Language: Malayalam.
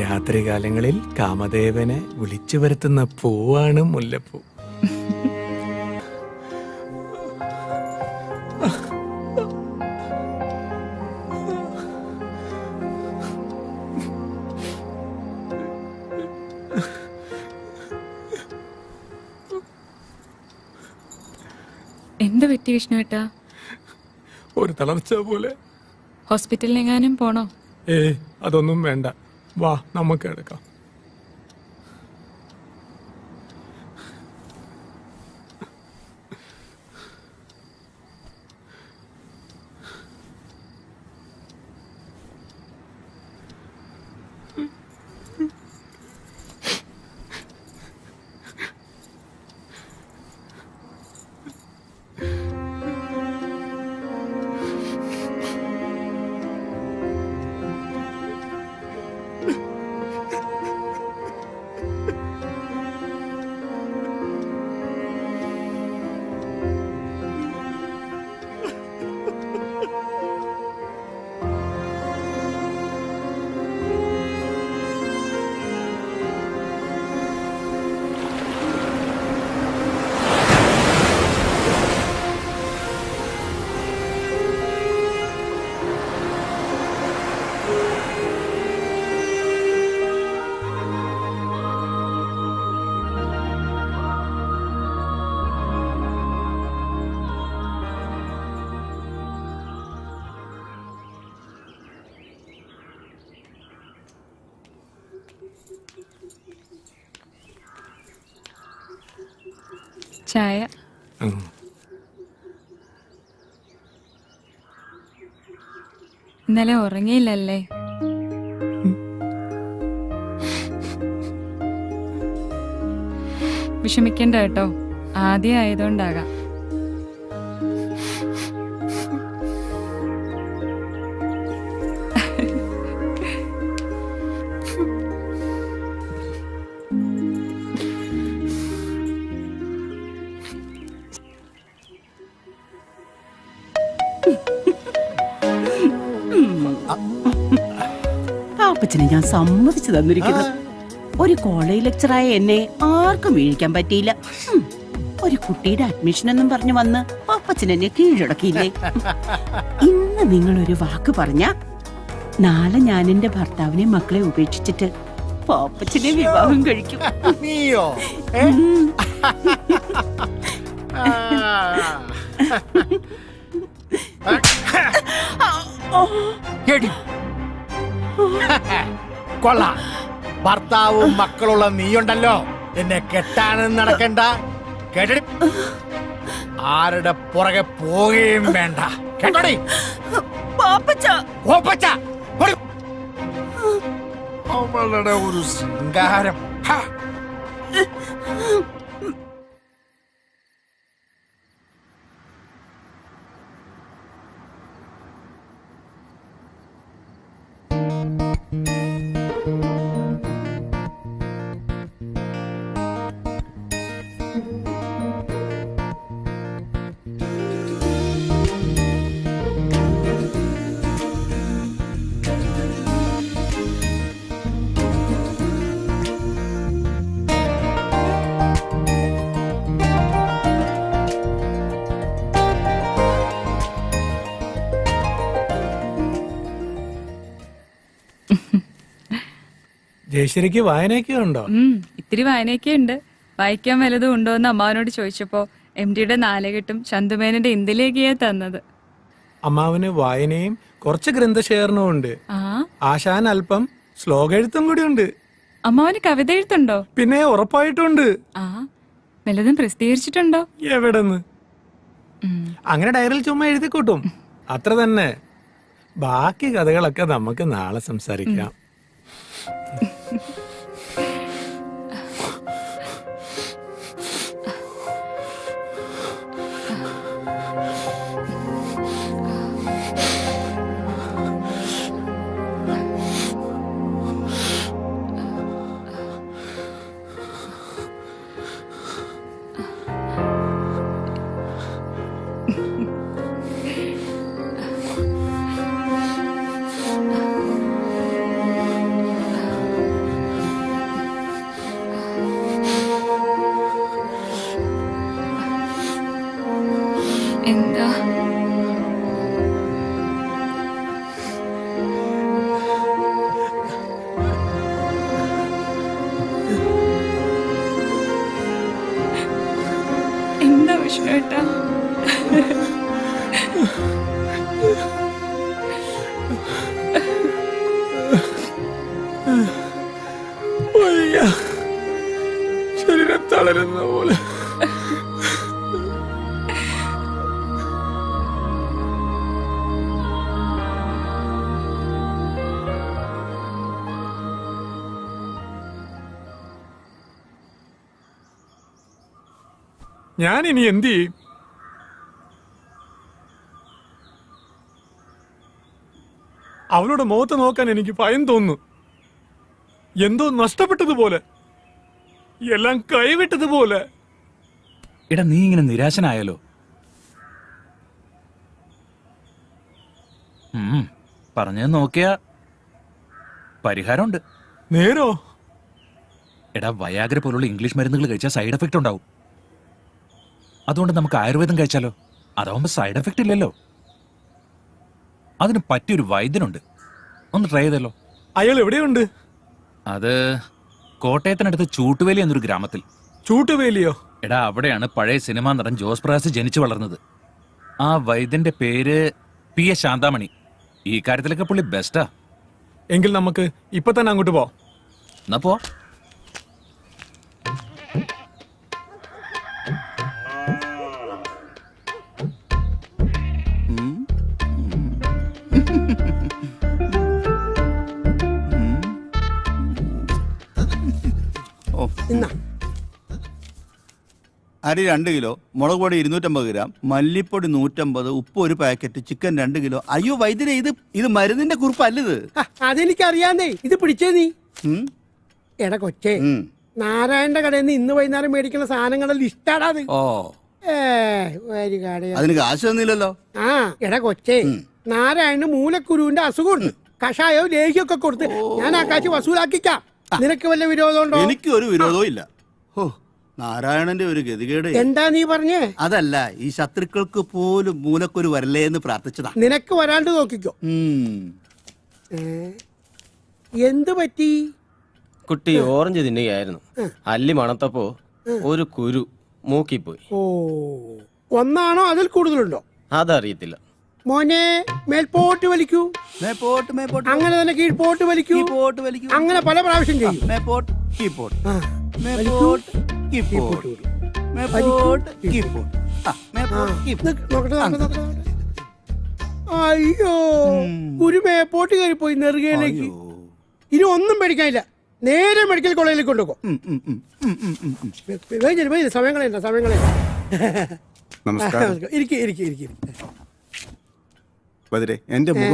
രാത്രികാലങ്ങളിൽ കാമദേവനെ വിളിച്ചു വരുത്തുന്ന പൂവാണ് മുല്ലപ്പൂ. എന്ത് പറ്റി വിഷ്ണുവേട്ടാ? ഒരു തളർച്ച പോലെ. ഹോസ്പിറ്റലിലെങ്ങാനും പോണോ? അതൊന്നും വേണ്ട, വാ നമുക്ക് എടുക്കാം. ചായ. ഇന്നലെ ഉറങ്ങിയില്ലല്ലേ? വിഷമിക്കണ്ട കേട്ടോ, ആദ്യം ആയതുകൊണ്ടാകാം. പാപ്പച്ചനെ ഞാൻ സമ്മതിച്ചു തന്നിരിക്കുന്നു. ഒരു കോളേജ് ലെക്ചറായ എന്നെ ആർക്കും വീഴിക്കാൻ പറ്റിയില്ല. ഒരു കുട്ടിയുടെ അഡ്മിഷൻ എന്നും പറഞ്ഞു വന്ന് പാപ്പച്ചൻ എന്നെ കീഴടക്കിയില്ലേ? ഇന്ന് നിങ്ങൾ ഒരു വാക്ക് പറഞ്ഞ നാളെ ഞാൻ എന്റെ ഭർത്താവിനെ മക്കളെ ഉപേക്ഷിച്ചിട്ട് പാപ്പച്ചനെ വിവാഹം കഴിക്കും. നീയോ? കൊള്ളാം, ഭർത്താവും മക്കളുള്ള നീയുണ്ടല്ലോ, എന്നെ കെട്ടാനും നടക്കണ്ട, കേട്ടടി. ആരുടെ പുറകെ പോവുകയും വേണ്ട, കേട്ടോടി. അവളുടെ ഒരു ശൃംഗാരം. ജയശ്രീക്ക് വായനയൊക്കെ ഉണ്ടോ? ഇത്തിരി വായനയൊക്കെ ഉണ്ട്. വായിക്കാൻ വല്ലതും ഉണ്ടോ എന്ന് അമ്മാവനോട് ചോദിച്ചപ്പോ MDയുടെ നാലുകെട്ടും ചന്തുമേനന്റെ ഇന്ത്യയിലേക്കാ തന്നത്. അമ്മാവന് വായനയും കുറച്ച് ഗ്രന്ഥശേഖരണവും ഉണ്ട്. ആശാൻ അല്പം ശ്ലോകെഴുത്തും കൂടി ഉണ്ട്. അമ്മാവന് കവിത എഴുത്തുണ്ടോ? പിന്നെ ഉറപ്പായിട്ടുണ്ട്. വല്ലതും പ്രസിദ്ധീകരിച്ചിട്ടുണ്ടോ? എവിടെന്ന്? അങ്ങനെ ഡയറിയിൽ ചുമ്മാ എഴുതിക്കൂട്ടും, അത്ര തന്നെ. ബാക്കി കഥകളൊക്കെ നമുക്ക് നാളെ സംസാരിക്കാം. വിശ്വേട്ടാ. വയ്യ. ശരീരം തളരുന്ന പോലെ. ഞാൻ ഇനി എന്ത് ചെയ്യും? അവളുടെ മുഖത്ത് നോക്കാൻ എനിക്ക് ഭയം തോന്നുന്നു. എന്തോ നഷ്ടപ്പെട്ടതുപോലെ, എല്ലാം കൈവിട്ടതുപോലെ. എടാ നീ ഇങ്ങനെ നിരാശനായാലോ? പറഞ്ഞത് നോക്കിയാ പരിഹാരമുണ്ട്. നേരോ? എടാ വയാഗ്ര പോലുള്ള ഇംഗ്ലീഷ് മരുന്നുകൾ കഴിച്ചാൽ സൈഡ് എഫക്റ്റ് ഉണ്ടാവും. അതുകൊണ്ട് നമുക്ക് ആയുർവേദം കഴിച്ചാലോ? അതാവുമ്പോ സൈഡ് എഫക്റ്റ് ഇല്ലല്ലോ. അതിന് പറ്റിയൊരു വൈദ്യനുണ്ട്, ഒന്ന് ട്രൈ ചെയ്തല്ലോ. അയാൾ എവിടെയുണ്ട്? അത് കോട്ടയത്തിനടുത്ത് ചൂട്ടുവേലി എന്നൊരു ഗ്രാമത്തിൽ. ചൂട്ടുവേലിയോ? എടാ അവിടെയാണ് പഴയ സിനിമാ നടൻ ജോസ് പ്രകാശ് ജനിച്ചു വളർന്നത്. ആ വൈദ്യന്റെ പേര് P.A. ശാന്താമണി. ഈ കാര്യത്തിലൊക്കെ പുള്ളി ബെസ്റ്റാ. എങ്കിൽ നമുക്ക് ഇപ്പൊ തന്നെ അങ്ങോട്ട് പോ. എന്നാ പോ. അരി 2 കിലോ, മുളക് പൊടി 250 ഗ്രാം, മല്ലിപ്പൊടി 150, ഉപ്പ് 1 പാക്കറ്റ്, ചിക്കൻ 2 കിലോ. അയ്യോ വൈദ്യരെ, ഇത് മരുന്നിന്റെ കുറിപ്പല്ലത്. അതെനിക്കറിയാന്നേ. ഇത് പിടിച്ചേ നീ. ഉം, എടാ കൊച്ചേ, ഉം. നാരായണന്റെ കടയിൽ നിന്ന് ഇന്ന് വൈകുന്നേരം മേടിക്കുന്ന സാധനങ്ങളുടെ ലിസ്റ്റാടാ അത്. ഓ ഒരു കടയാ. അതിന് കാശ് തന്നില്ലല്ലോ. ആ എടാ കൊച്ചേ, നാരായണന് മൂലക്കുരുവിന്റെ അസുഖമുണ്ട്. കഷായവും ലേഹ്യമൊക്കെ കൊടുത്ത് ഞാൻ ആ കാശ് വസൂലാക്കിക്കാം. നിനക്ക് വല്ല വിരോധമുണ്ടോ? എനിക്ക് ഒരു വിരോധവും ഇല്ല. ഓ നാരായണന്റെ ഒരു ഗതികേട്. എന്താ നീ പറഞ്ഞേ? അതല്ല, ഈ ശത്രുക്കൾക്ക് പോലും മൂലക്കൊരു വരല്ലേ എന്ന് പ്രാർത്ഥിച്ചതാ. നിനക്ക് വരാണ്ട് നോക്കിക്കോ. എന്ത് പറ്റി? കുട്ടി ഓറഞ്ച് തിന്നുകയായിരുന്നു. അല്ലി മണത്തപ്പോ ഒരു കുരു മൂക്കിപ്പോയി. ഓ, ഒന്നാണോ അതിൽ കൂടുതലുണ്ടോ? അതറിയത്തില്ല. മോനെ, മേൽപോട്ട് വലിക്കൂ. മേപ്പോട്ട് മേപ്പോട്ട് അങ്ങനെ തന്നെ കീഴ്പോട്ട് വലിക്കൂ. കീപ്പോട്ട് വലിക്കൂ. അങ്ങനെ പല പ്രാവശ്യം ചെയ്യും. മേപ്പോട്ട് കീപ്പോട്ട് ആ, മേപ്പോട്ട് കീഴ്പോട്ട് കീപ്പോട്ട് വിടും. മേപ്പോട്ട് കീപ്പോട്ട്. ആ, മേപ്പോട്ട് കീപ്പോട്ട്. നോക്കട്ടെ. അയ്യോ, ഒരു മേപ്പോട്ട് കയറിപ്പോയി നെറുകയിലേക്ക്. അയ്യോ. ഇനി ഒന്നും പേടിക്കാനില്ല. നേരെ മെഡിക്കൽ കോളേജിലേക്ക് കൊണ്ടുപോകും. സമയങ്ങളെ നമസ്കാരം. ഇരിക്കും. ബദരെ, എന്റെ മുഖം